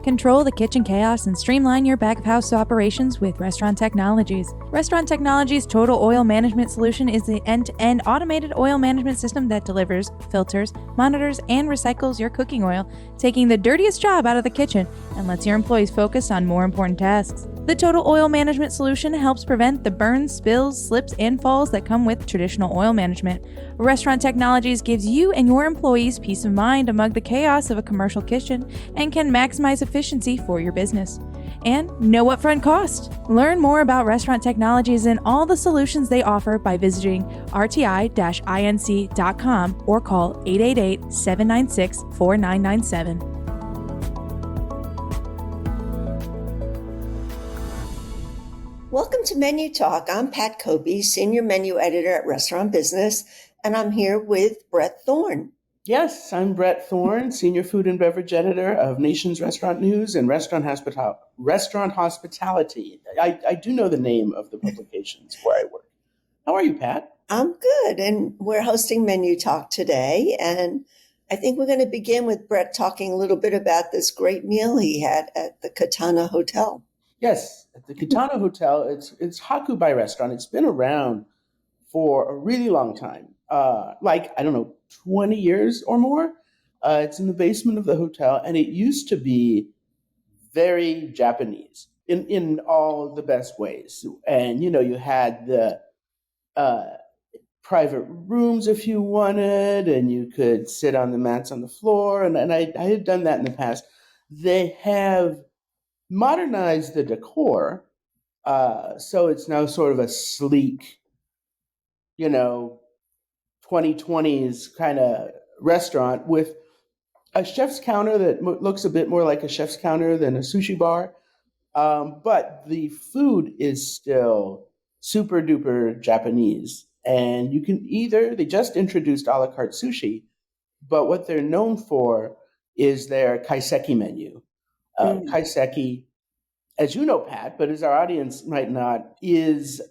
Control the kitchen chaos and streamline your back-of-house operations with Restaurant Technologies. Restaurant Technologies' Total Oil Management Solution is the end-to-end automated oil management system that delivers, filters, monitors, and recycles your cooking oil, taking the dirtiest job out of the kitchen and lets your employees focus on more important tasks. The Total Oil Management Solution helps prevent the burns, spills, slips, and falls that come with traditional oil management. Restaurant Technologies gives you and your employees peace of mind among the chaos of a commercial kitchen and can maximize efficiency for your business. And no upfront cost. Learn more about Restaurant Technologies and all the solutions they offer by visiting rti-inc.com or call 888-796-4997. Welcome to Menu Talk. I'm Pat Cobe, Senior Menu Editor at Restaurant Business, and I'm here with Bret Thorn. Yes, I'm Bret Thorn, Senior Food and Beverage Editor of Nation's Restaurant News and Restaurant Hospitality. I do know the name of the publications where I work. How are you, Pat? I'm good, and we're hosting Menu Talk today, and I think we're going to begin with Bret talking a little bit about this great meal he had at the Kitano Hotel. Yes, at the Kitano Hotel, it's Hakubai restaurant. It's been around for a really long time, 20 years or more. It's in the basement of the hotel, and it used to be very Japanese in all the best ways. And, you had the private rooms if you wanted, and you could sit on the mats on the floor. And I had done that in the past. They have modernized the decor, so it's now sort of a sleek, 2020s kind of restaurant with a chef's counter that looks a bit more like a chef's counter than a sushi bar. But the food is still super duper Japanese. And you can they just introduced a la carte sushi, but what they're known for is their Kaiseki menu. Kaiseki, as you know, Pat, but as our audience might not, is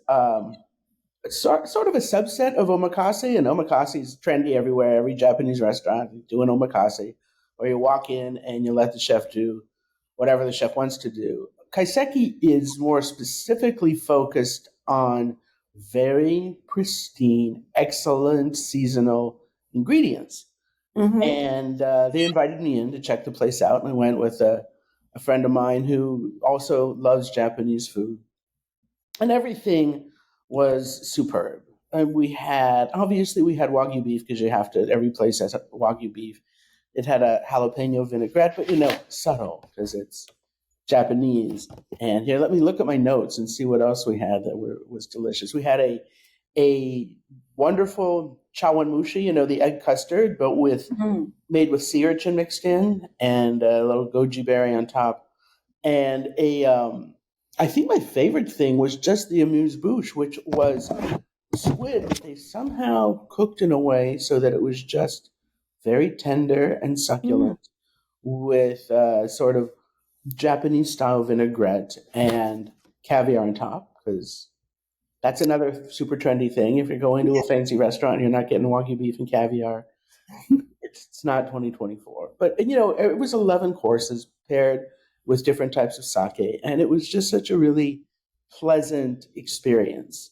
sort of a subset of omakase, and omakase is trendy everywhere. Every Japanese restaurant is doing omakase, where you walk in and you let the chef do whatever the chef wants to do. Kaiseki is more specifically focused on very pristine, excellent seasonal ingredients. Mm-hmm. And they invited me in to check the place out, and I went with a friend of mine who also loves Japanese food. And everything was superb. And we had Wagyu beef, because every place has Wagyu beef. It had a jalapeno vinaigrette, but subtle, because it's Japanese. And here, let me look at my notes and see what else we had that was delicious. We had a wonderful chawanmushi, the egg custard, but made with sea urchin mixed in, and a little goji berry on top. And I think my favorite thing was just the amuse-bouche, which was squid that they somehow cooked in a way so that it was just very tender and succulent, with sort of Japanese style vinaigrette and caviar on top, because that's another super trendy thing. If you're going to a fancy restaurant and you're not getting Wagyu beef and caviar, it's not 2024. But, it was 11 courses paired with different types of sake. And it was just such a really pleasant experience.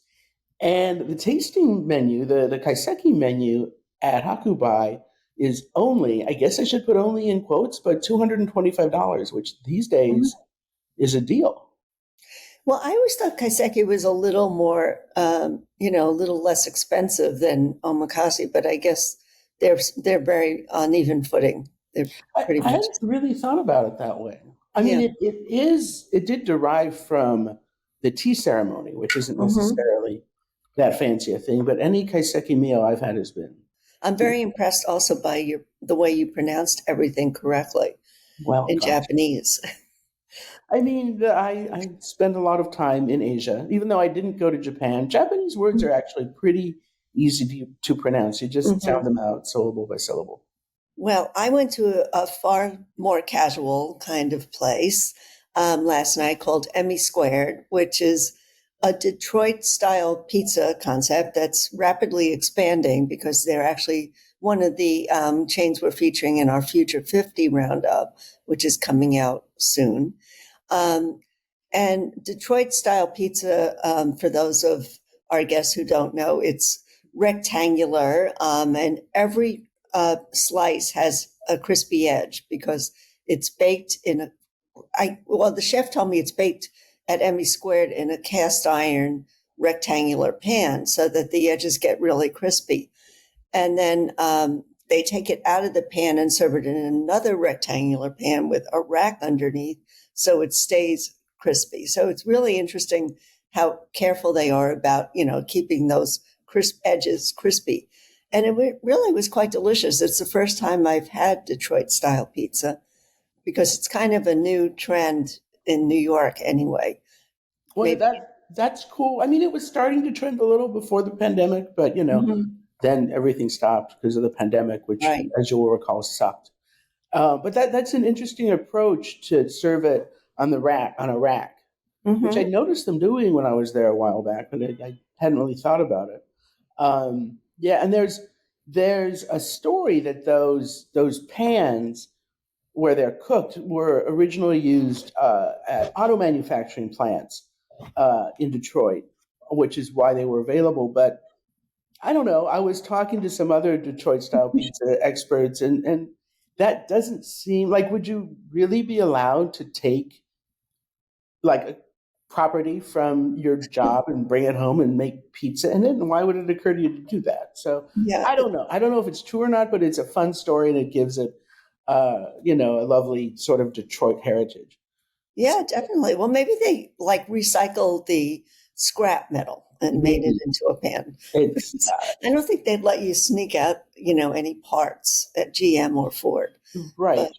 And the tasting menu, the Kaiseki menu at Hakubai is only, I guess I should put only in quotes, but $225, which these days is a deal. Well, I always thought Kaiseki was a little more, a little less expensive than omakase, but I guess they're very on even footing. They're pretty much. I hadn't really thought about it that way. I mean, it did derive from the tea ceremony, which isn't necessarily that fancy a thing, but any Kaiseki meal I've had has been. I'm very impressed also by the way you pronounced everything correctly in Japanese. I mean, I spend a lot of time in Asia, even though I didn't go to Japan. Japanese words are actually pretty easy to pronounce. You just sound them out syllable by syllable. Well, I went to a far more casual kind of place last night called Emmy Squared, which is a Detroit-style pizza concept that's rapidly expanding because they're actually one of the chains we're featuring in our Future 50 roundup, which is coming out soon. And Detroit style pizza, for those of our guests who don't know, it's rectangular, and every slice has a crispy edge because it's baked in the chef told me it's baked at Emmy Squared in a cast iron rectangular pan so that the edges get really crispy. And then they take it out of the pan and serve it in another rectangular pan with a rack underneath so it stays crispy. So it's really interesting how careful they are about, keeping those crisp edges crispy. And it really was quite delicious. It's the first time I've had Detroit style pizza because it's kind of a new trend in New York anyway. Well, that's cool. I mean, it was starting to trend a little before the pandemic, but then everything stopped because of the pandemic, which, Right. as you will recall, sucked. But that's an interesting approach to serve it on a rack, which I noticed them doing when I was there a while back, but I hadn't really thought about it. And there's a story that those pans where they're cooked were originally used at auto manufacturing plants in Detroit, which is why they were available. But I don't know. I was talking to some other Detroit style pizza experts, and that doesn't seem like, would you really be allowed to take like a property from your job and bring it home and make pizza in it? And why would it occur to you to do that? So Yeah. I don't know. I don't know if it's true or not, but it's a fun story and it gives it, a lovely sort of Detroit heritage. Yeah, definitely. Well, maybe they recycled the scrap metal and made it into a pan. I don't think they'd let you sneak out, any parts at GM or Ford. Right. But,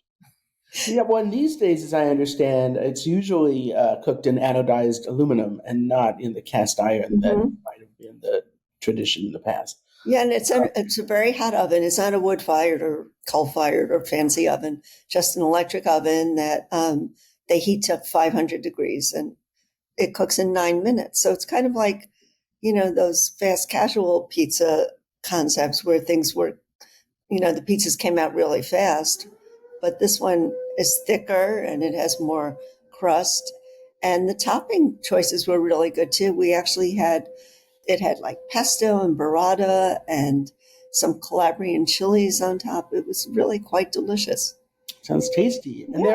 yeah, well, these days, as I understand, it's usually cooked in anodized aluminum and not in the cast iron that might have been the tradition in the past. Yeah, and it's a very hot oven. It's not a wood-fired or coal-fired or fancy oven, just an electric oven that they heat to 500 degrees, and it cooks in 9 minutes. So it's kind of like, those fast casual pizza concepts where things were, the pizzas came out really fast. But this one is thicker and it has more crust. And the topping choices were really good too. We actually had pesto and burrata and some Calabrian chilies on top. It was really quite delicious. Sounds tasty. And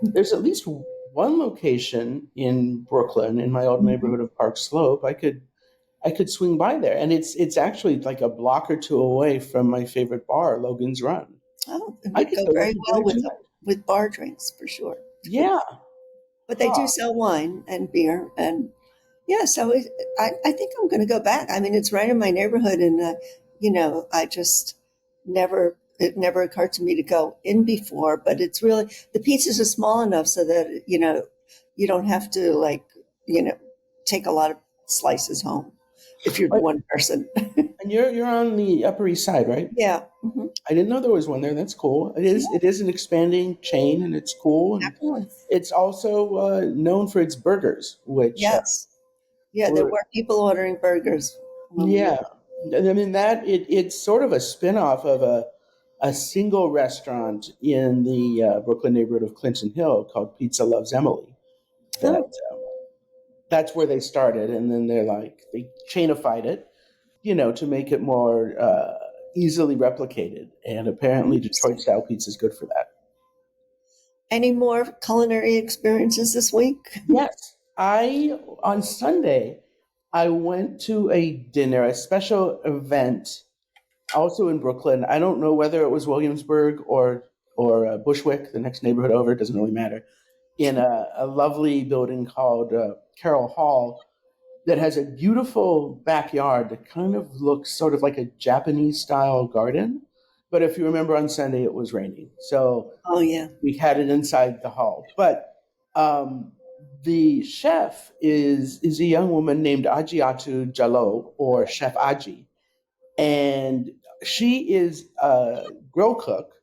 there's at least one location in Brooklyn, in my old neighborhood of Park Slope. I could swing by there, and it's actually like a block or two away from my favorite bar, Logan's Run. Oh, it would go very well with bar drinks for sure. Yeah, but they do sell wine and beer, and so I think I'm going to go back. I mean, it's right in my neighborhood, and I just it never occurred to me to go in before. But it's really, the pizzas are small enough so that you don't have to take a lot of slices home if you're one person. And you're on the Upper East Side, right? Yeah. I didn't know there was one there. That's cool. It is an expanding chain, and it's cool. And it's also known for its burgers, which there were people ordering burgers. Yeah, I mean it's sort of a spin-off of a single restaurant in the Brooklyn neighborhood of Clinton Hill called Pizza Loves Emily. That's where they started, and then they chainified it, to make it more easily replicated. And apparently Detroit style pizza is good for that. Any more culinary experiences this week? Yes. On Sunday, I went to a special event, also in Brooklyn. I don't know whether it was Williamsburg or Bushwick, the next neighborhood over. It doesn't really matter. In a lovely building called Carroll Hall that has a beautiful backyard that kind of looks sort of like a Japanese-style garden. But if you remember, on Sunday it was raining, so we had it inside the hall. But the chef is a young woman named Ajiatu Jallo, or Chef Aji, and she is a grill cook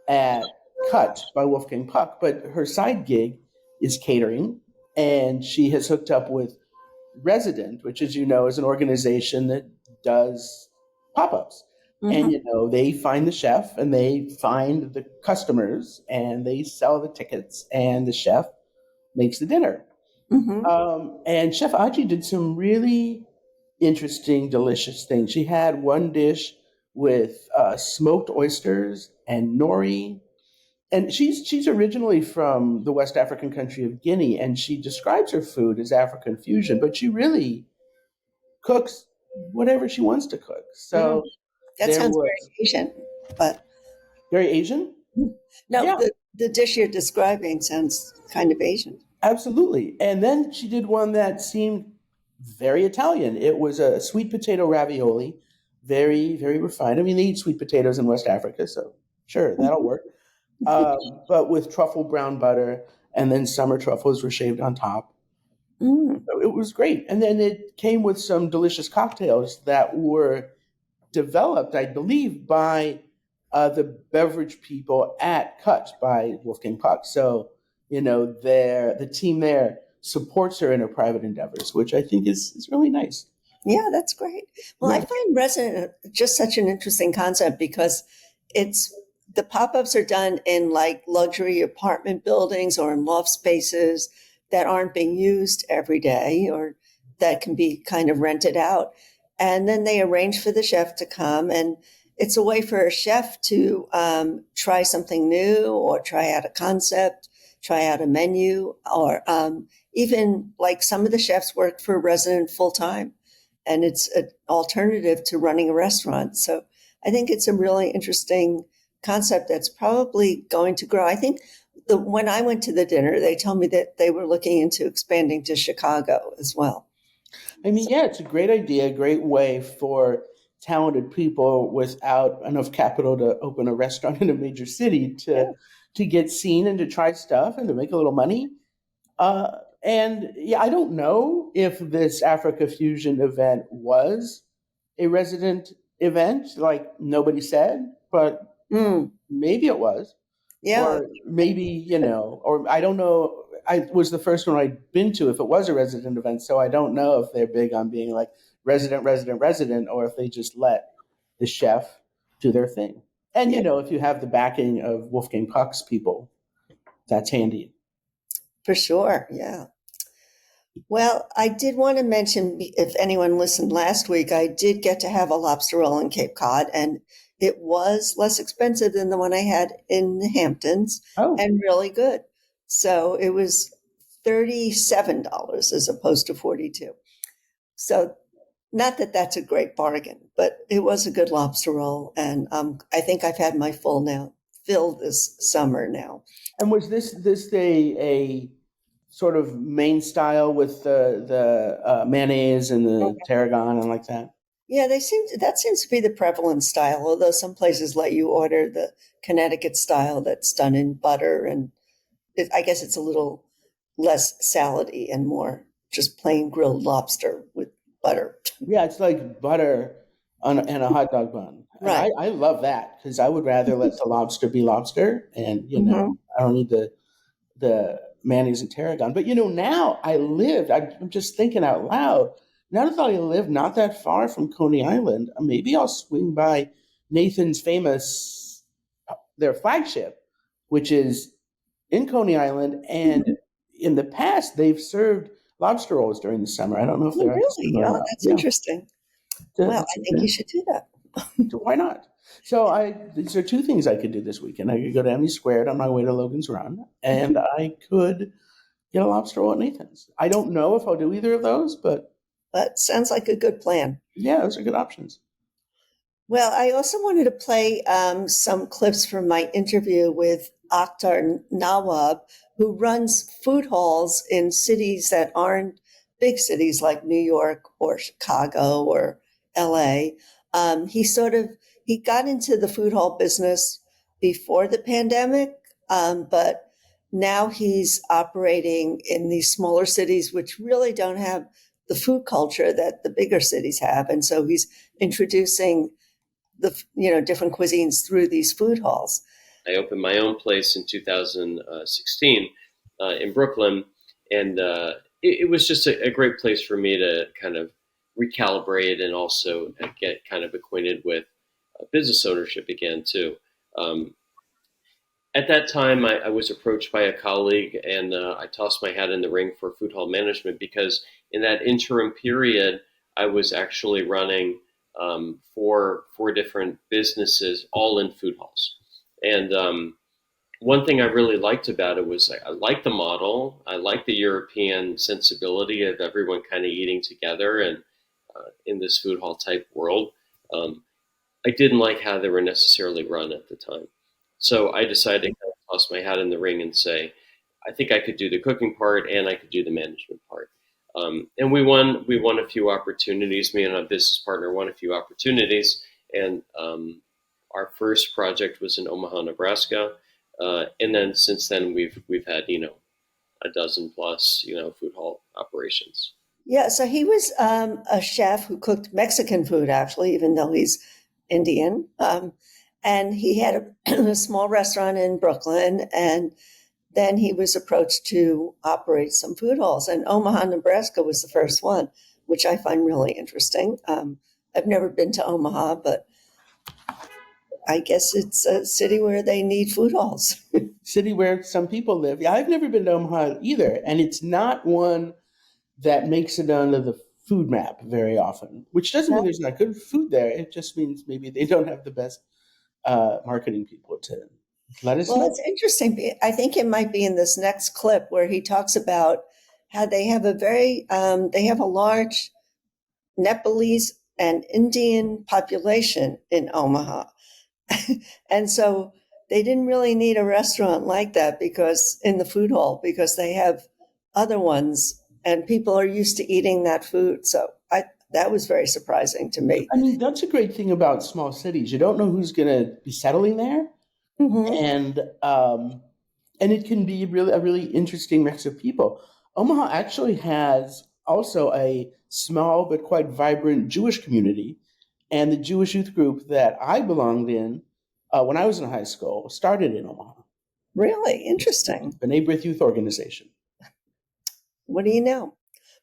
at Cut by Wolfgang Puck, but her side gig is catering, and she has hooked up with Resident, which, as you know, is an organization that does pop-ups. And, Hmm. they find the chef and they find the customers and they sell the tickets and the chef makes the dinner. Hmm. And Chef Aji did some really interesting, delicious things. She had one dish with smoked oysters and nori. And she's originally from the West African country of Guinea, and she describes her food as African fusion, but she really cooks whatever she wants to cook. Mm. So That there sounds very was Asian, but very Asian. no, Yeah, the dish you're describing sounds kind of Asian. absolutely. And then she did one that seemed very Italian. It was a sweet potato ravioli, very, very refined. I mean, they eat sweet potatoes in West Africa, so sure, that'll Mhm. work. But with truffle brown butter, and then summer truffles were shaved on top. Mm. So it was great. And then it came with some delicious cocktails that were developed, I believe, by the beverage people at Cut by Wolfgang Puck. So, the team there supports her in her private endeavors, which I think is really nice. Yeah, that's great. Well, I Yeah. find resident just such an interesting concept because it's the pop-ups are done in like luxury apartment buildings or in loft spaces that aren't being used every day or that can be kind of rented out. And then they arrange for the chef to come, and it's a way for a chef to try something new or try out a concept, try out a menu, or even like some of the chefs work for a resident full time, and it's an alternative to running a restaurant. So I think it's a really interesting concept that's probably going to grow. I think when I went to the dinner, they told me that they were looking into expanding to Chicago as well. I mean, yeah, it's a great idea, a great way for talented people without enough capital to open a restaurant in a major city Yeah. to get seen and to try stuff and to make a little money. And yeah, I don't know if this Africa Fusion event was a resident event, like nobody said, but Mm, maybe it was, yeah. or maybe, or I don't know. I was the first one I'd been to if it was a resident event, so I don't know if they're big on being like resident, resident, resident, or if they just let the chef do their thing. And, Yeah, if you have the backing of Wolfgang Puck's people, that's handy. for sure. Yeah. Well, I did want to mention, if anyone listened last week, I did get to have a lobster roll in Cape Cod, and it was less expensive than the one I had in the Hamptons Oh, and really good. So it was $37 as opposed to 42. So not that that's a great bargain, but it was a good lobster roll. And I think I've had my fill this summer now. and was this a sort of main style with the mayonnaise and the tarragon and like that? Yeah, that seems to be the prevalent style, although some places let you order the Connecticut style that's done in butter, and I guess it's a little less salady and more just plain grilled lobster with butter. Yeah, it's like butter and a hot dog bun. And Right. I love that because I would rather let the lobster be lobster and, Hmm. I don't need the mayonnaise and tarragon. But, now I'm just thinking out loud. Now that I live not that far from Coney Island, maybe I'll swing by Nathan's famous, their flagship, which is in Coney Island. And in the past, they've served lobster rolls during the summer. I don't know if Oh, they're really? still Oh, around. that's Yeah. interesting. Well, I think you Yeah. should do that. So why not? So these are two things I could do this weekend. I could go to Emmy Squared on my way to Logan's Run, and I could get a lobster roll at Nathan's. I don't know if I'll do either of those, but But sounds like a good plan. yeah, those are good options. Well, I also wanted to play some clips from my interview with Akhtar Nawab, who runs food halls in cities that aren't big cities like New York or Chicago or LA. He got into the food hall business before the pandemic, but now he's operating in these smaller cities, which really don't have the food culture that the bigger cities have, and so he's introducing different cuisines through these food halls. I opened my own place in 2016 in Brooklyn, and it was just a great place for me to kind of recalibrate and also get kind of acquainted with business ownership began too. At that time, I was approached by a colleague, and I tossed my hat in the ring for food hall management because in that interim period, I was actually running four different businesses, all in food halls. And one thing I really liked about it was I liked the model. I liked the European sensibility of everyone kind of eating together and in this food hall type world. I didn't like how they were necessarily run at the time. So I decided to kind of toss my hat in the ring and say, I think I could do the cooking part and I could do the management part. And we won a few opportunities. Me and my business partner won a few opportunities. And our first project was in Omaha, Nebraska. And then since then we've had, a dozen plus, food hall operations. Yeah, so he was a chef who cooked Mexican food, actually, even though he's Indian. And he had a small restaurant in Brooklyn. And then he was approached to operate some food halls. And Omaha, Nebraska was the first one, which I find really interesting. I've never been to Omaha, but I guess it's a city where they need food halls. City where some people live. Yeah, I've never been to Omaha either. And it's not one that makes it onto the food map very often, which doesn't mean there's not good food there. It just means maybe they don't have the best marketing people to let us know. It's interesting. I think it might be in this next clip where he talks about how they have they have a large Nepalese and Indian population in Omaha. And so they didn't really need a restaurant like that because in the food hall, because they have other ones and people are used to eating that food. So that was very surprising to me. I mean, that's a great thing about small cities. You don't know who's going to be settling there. Mm-hmm. And it can be a really interesting mix of people. Omaha actually has also a small but quite vibrant Jewish community. And the Jewish youth group that I belonged in when I was in high school started in Omaha. Really? Interesting. B'nai B'rith Youth Organization. What do you know?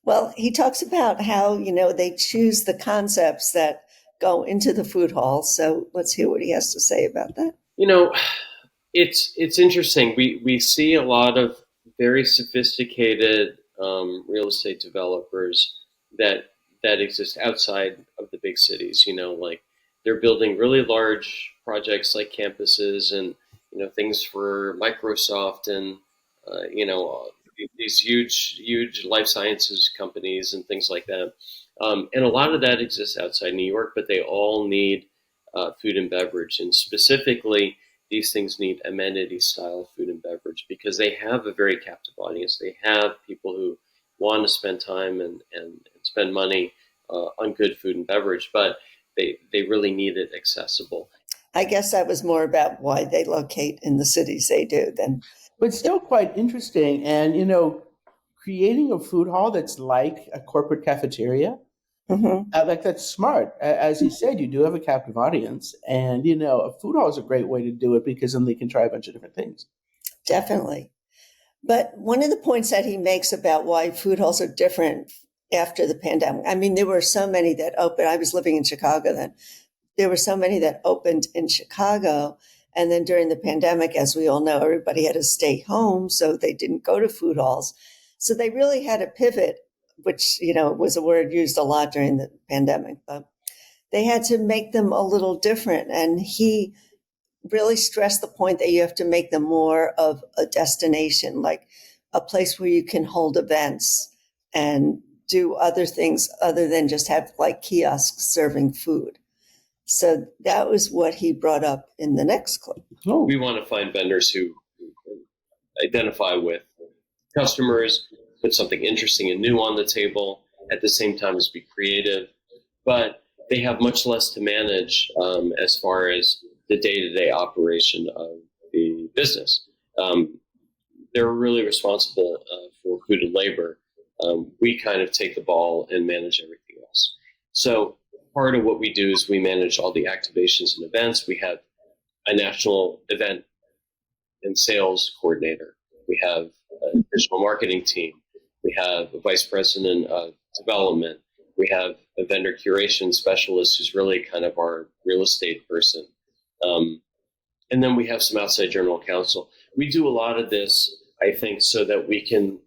Well, he talks about how, they choose the concepts that go into the food hall. So let's hear what he has to say about that. It's interesting. We see a lot of very sophisticated real estate developers that exist outside of the big cities. Like they're building really large projects like campuses and things for Microsoft and these huge life sciences companies and things like that. And a lot of that exists outside New York, but they all need food and beverage, and specifically these things need amenity style food and beverage because they have a very captive audience. They have people who want to spend time and spend money on good food and beverage, but they really need it accessible. I guess that was more about why they locate in the cities they do than. But still quite interesting. And, creating a food hall that's like a corporate cafeteria, mm-hmm. That's smart. As you said, you do have a captive audience. And, a food hall is a great way to do it because then they can try a bunch of different things. Definitely. But one of the points that he makes about why food halls are different after the pandemic, I mean, there were so many that opened. I was living in Chicago then. There were so many that opened in Chicago. And then during the pandemic, as we all know, everybody had to stay home. So they didn't go to food halls. So they really had to pivot, which, was a word used a lot during the pandemic. But they had to make them a little different. And he really stressed the point that you have to make them more of a destination, like a place where you can hold events and do other things other than just have like kiosks serving food. So that was what he brought up in the next clip. Oh. We want to find vendors who can identify with customers, put something interesting and new on the table, at the same time as be creative. But they have much less to manage as far as the day-to-day operation of the business. They're really responsible for food and labor. We kind of take the ball and manage everything else. So part of what we do is we manage all the activations and events. We have a national event and sales coordinator. We have a digital marketing team. We have a vice president of development. We have a vendor curation specialist who's really kind of our real estate person. And then we have some outside general counsel. We do a lot of this, I think, so that we can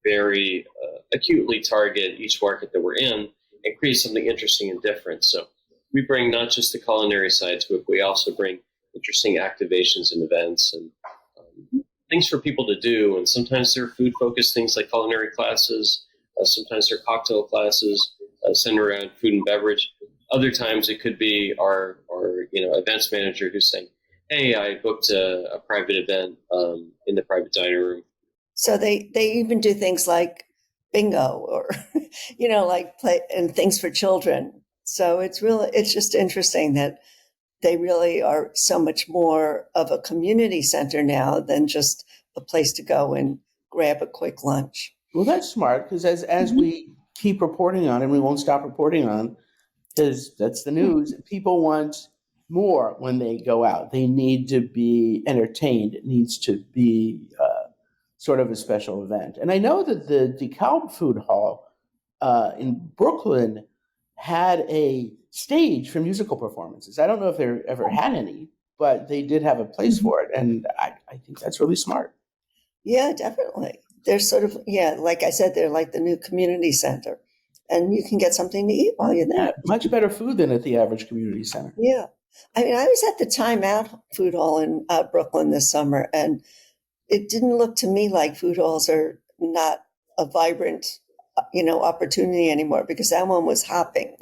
very acutely target each market that we're in and create something interesting and different. So we bring not just the culinary side to it, but we also bring interesting activations and events and things for people to do. And sometimes they're food-focused things like culinary classes. Sometimes they're cocktail classes centered around food and beverage. Other times it could be our events manager who's saying, hey, I booked a private event in the private dining room. So they even do things like bingo or, like play and things for children. So it's just interesting that they really are so much more of a community center now than just a place to go and grab a quick lunch. Well, that's smart, because as we keep reporting on, and we won't stop reporting on, because that's the news, people want more when they go out. They need to be entertained. It needs to be sort of a special event. And I know that the DeKalb Food Hall in Brooklyn had a stage for musical performances. I don't know if they ever had any, but they did have a place for it. And I think that's really smart. Yeah, definitely. They're sort of, like I said, they're like the new community center. And you can get something to eat while you're there. Yeah, much better food than at the average community center. Yeah. I mean, I was at the Time Out Food Hall in Brooklyn this summer, and it didn't look to me like food halls are not a vibrant, opportunity anymore, because that one was hopping.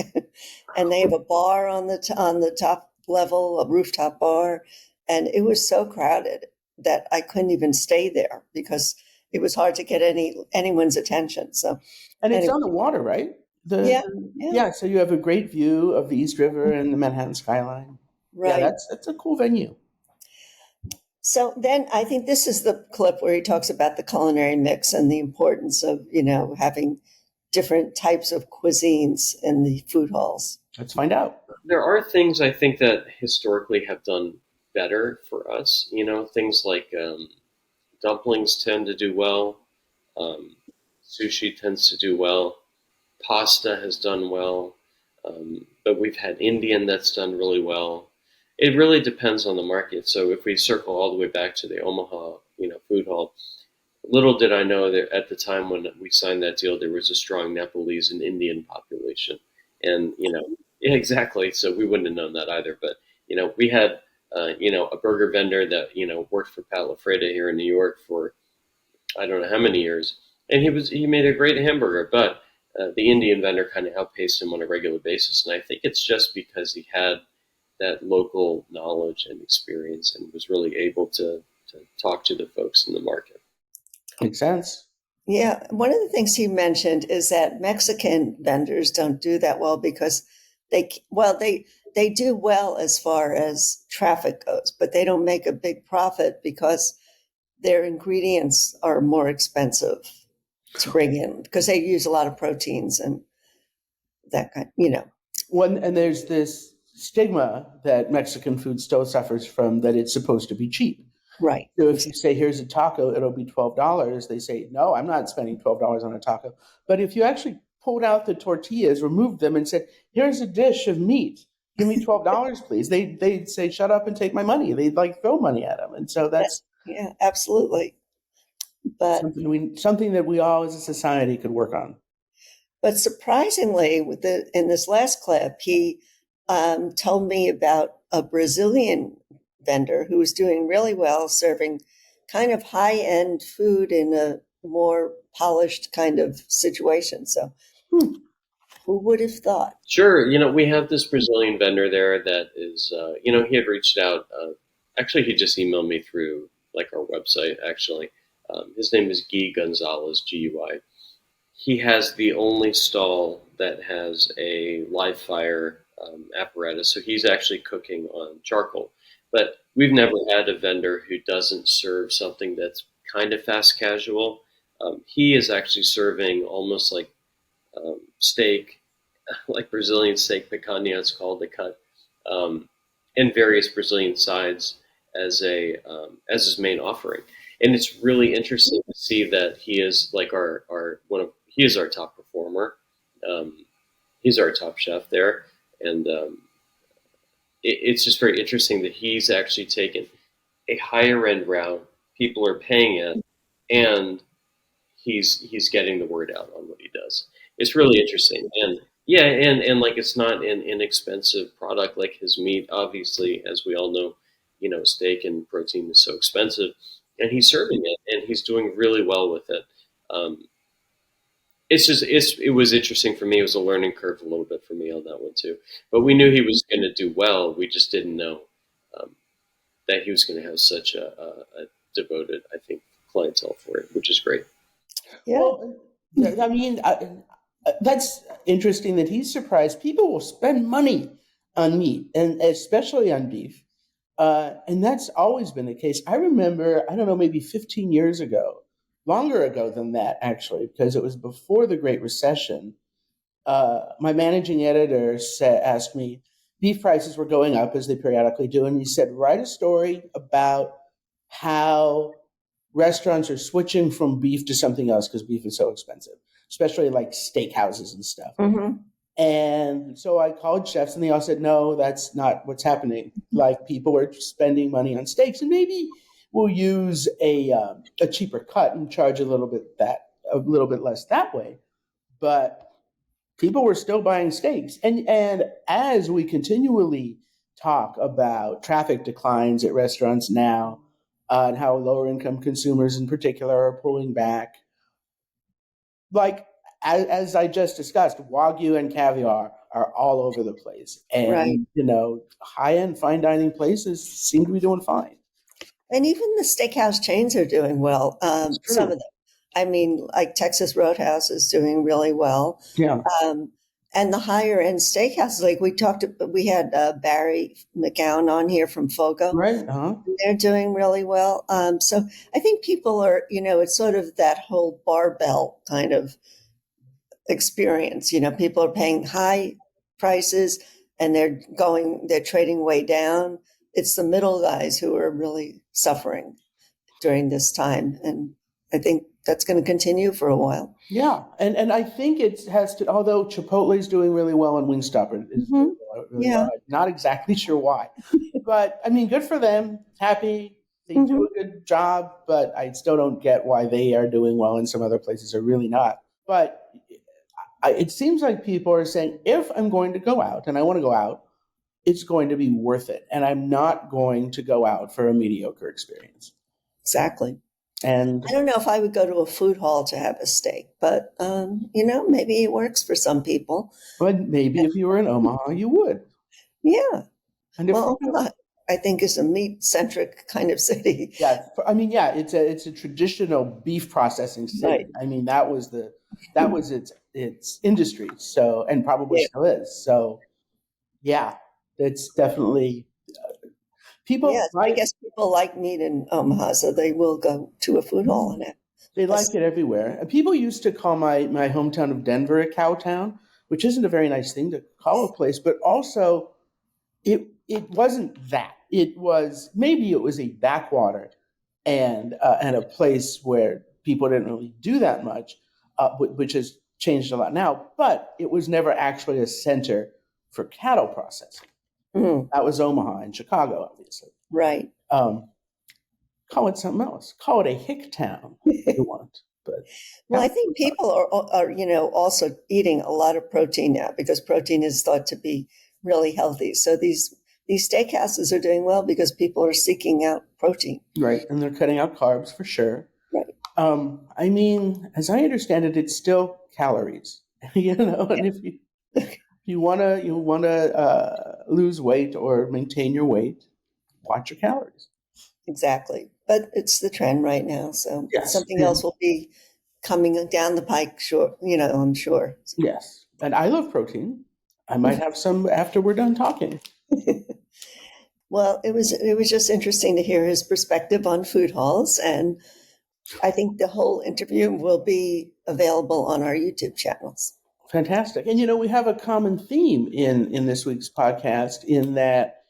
And they have a bar on the top level, a rooftop bar, and it was so crowded that I couldn't even stay there because it was hard to get anyone's attention. So, and it's on the water, right? Yeah. So you have a great view of the East River and the Manhattan skyline. Right. Yeah, that's a cool venue. So then I think this is the clip where he talks about the culinary mix and the importance of, having different types of cuisines in the food halls. Let's find out. There are things I think that historically have done better for us. Things like dumplings tend to do well. Sushi tends to do well. Pasta has done well. But we've had Indian that's done really well. It really depends on the market. So if we circle all the way back to the Omaha, food hall, little did I know that at the time when we signed that deal, there was a strong Nepalese and Indian population. And, yeah, exactly. So we wouldn't have known that either. But, we had, a burger vendor that, worked for Pat LaFreda here in New York for, I don't know how many years. And he made a great hamburger, but the Indian vendor kind of outpaced him on a regular basis. And I think it's just because he had that local knowledge and experience and was really able to talk to the folks in the market. Makes sense. Yeah. One of the things he mentioned is that Mexican vendors don't do that well because they do well as far as traffic goes, but they don't make a big profit because their ingredients are more expensive to bring in because they use a lot of proteins and that kind, And there's this stigma that Mexican food still suffers from, that it's supposed to be cheap. Right. So if you say, here's a taco, it'll be $12, they say, no, I'm not spending $12 on a taco. But if you actually pulled out the tortillas, removed them, and said, here's a dish of meat, give me $12, please, they'd say, shut up and take my money. They'd throw money at them. And so that's absolutely. But something that we all as a society could work on. But surprisingly, in this last clip, he told me about a Brazilian vendor who was doing really well, serving kind of high-end food in a more polished kind of situation. So who would have thought? Sure. We have this Brazilian vendor there that is, he had reached out. Actually, he just emailed me through our website, actually. His name is Guy Gonzalez, Gui. He has the only stall that has a live fire apparatus. So he's actually cooking on charcoal. But we've never had a vendor who doesn't serve something that's kind of fast casual. He is actually serving almost like steak, like Brazilian steak, picanha it's called, the cut, and various Brazilian sides as his main offering. And it's really interesting to see that he is he is our top performer. he's our top chef there, and it's just very interesting that he's actually taken a higher end route. People are paying it, and he's getting the word out on what he does. It's really interesting, and yeah, and like it's not an inexpensive product like his meat. Obviously, as we all know, steak and protein is so expensive, and he's serving it, and he's doing really well with it. Um, it was interesting for me. It was a learning curve a little bit for me on that one too. But we knew he was going to do well. We just didn't know um, that he was going to have such a devoted, I think, clientele for it, which is great. Yeah. Well, I mean, that's interesting that he's surprised. People will spend money on meat, and especially on beef. And that's always been the case. I remember, I don't know, maybe 15 years ago, longer ago than that, actually, because it was before the Great Recession. My managing editor asked me, beef prices were going up as they periodically do. And he said, write a story about how restaurants are switching from beef to something else because beef is so expensive, especially like steakhouses and stuff. Mm-hmm. And so I called chefs and they all said, no, that's not what's happening. Like people are spending money on steaks and maybe we'll use a cheaper cut and charge a little bit less that way. But people were still buying steaks. And as we continually talk about traffic declines at restaurants now, and how lower income consumers in particular are pulling back, like as I just discussed, Wagyu and caviar are all over the place. And, Right. High-end fine dining places seem to be doing fine. And even the steakhouse chains are doing well. Some of them. I mean, like Texas Roadhouse is doing really well. Yeah. And the higher end steakhouses, like we had Barry McGowan on here from Fogo. Right. Uh-huh. They're doing really well. So I think people are, it's sort of that whole barbell kind of experience. People are paying high prices and they're trading way down. It's the middle guys who are really suffering during this time. And I think that's going to continue for a while. Yeah. And I think it has to, although Chipotle is doing really well and Wingstop is doing really well. I'm not exactly sure why. But I mean, good for them. Happy. They do a good job, but I still don't get why they are doing well and some other places are really not. But it seems like people are saying, if I'm going to go out and I want to go out, it's going to be worth it. And I'm not going to go out for a mediocre experience. Exactly. And I don't know if I would go to a food hall to have a steak, but, maybe it works for some people. But maybe if you were in Omaha, you would. Yeah. And Omaha, I think, is a meat-centric kind of city. Yeah. I mean, yeah, it's a traditional beef processing city. Right. I mean, that was its industry. So, and probably still is. So, yeah, it's definitely people. Yes, I guess people like meat in Omaha, so they will go to a food hall and they like it everywhere. People used to call my hometown of Denver a cow town, which isn't a very nice thing to call a place, but also it wasn't that. It was a backwater and a place where people didn't really do that much, which has changed a lot now. But it was never actually a center for cattle processing. That was Omaha and Chicago, obviously. Right. Call it something else. Call it a hick town if you want. But well, I think people are also eating a lot of protein now because protein is thought to be really healthy. So these steakhouses are doing well because people are seeking out protein. Right, and they're cutting out carbs for sure. Right. I mean, as I understand it, it's still calories. And if you want to lose weight or maintain your weight, watch your calories. Exactly. But it's the trend right now. So something else will be coming down the pike, sure, I'm sure. Yes. And I love protein. I might have some after we're done talking. Well, it was just interesting to hear his perspective on food halls. And I think the whole interview will be available on our YouTube channels. Fantastic. And, we have a common theme in this week's podcast in that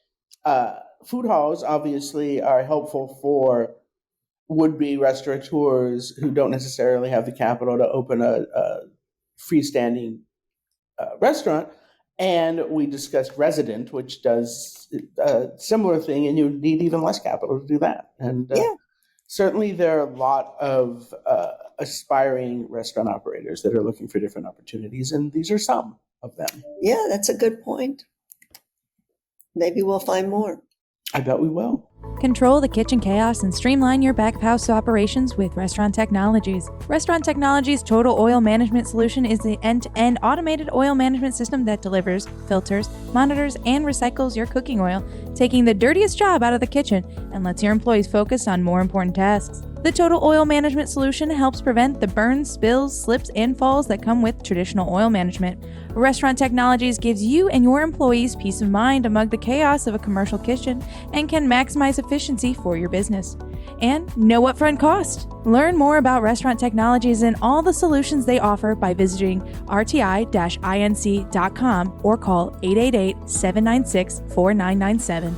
food halls obviously are helpful for would-be restaurateurs who don't necessarily have the capital to open a freestanding restaurant, and we discussed Resident, which does a similar thing, and you need even less capital to do that. And certainly there are a lot of aspiring restaurant operators that are looking for different opportunities, and these are some of them. Yeah, that's a good point. Maybe we'll find more. I bet we will. Control the kitchen chaos and streamline your back of house operations with Restaurant Technologies. Restaurant Technologies' total oil management solution is the end-to-end automated oil management system that delivers, filters, monitors, and recycles your cooking oil, taking the dirtiest job out of the kitchen and lets your employees focus on more important tasks. The total oil management solution helps prevent the burns, spills, slips, and falls that come with traditional oil management. Restaurant Technologies gives you and your employees peace of mind among the chaos of a commercial kitchen and can maximize efficiency for your business. And no upfront cost. Learn more about Restaurant Technologies and all the solutions they offer by visiting rti-inc.com or call 888-796-4997.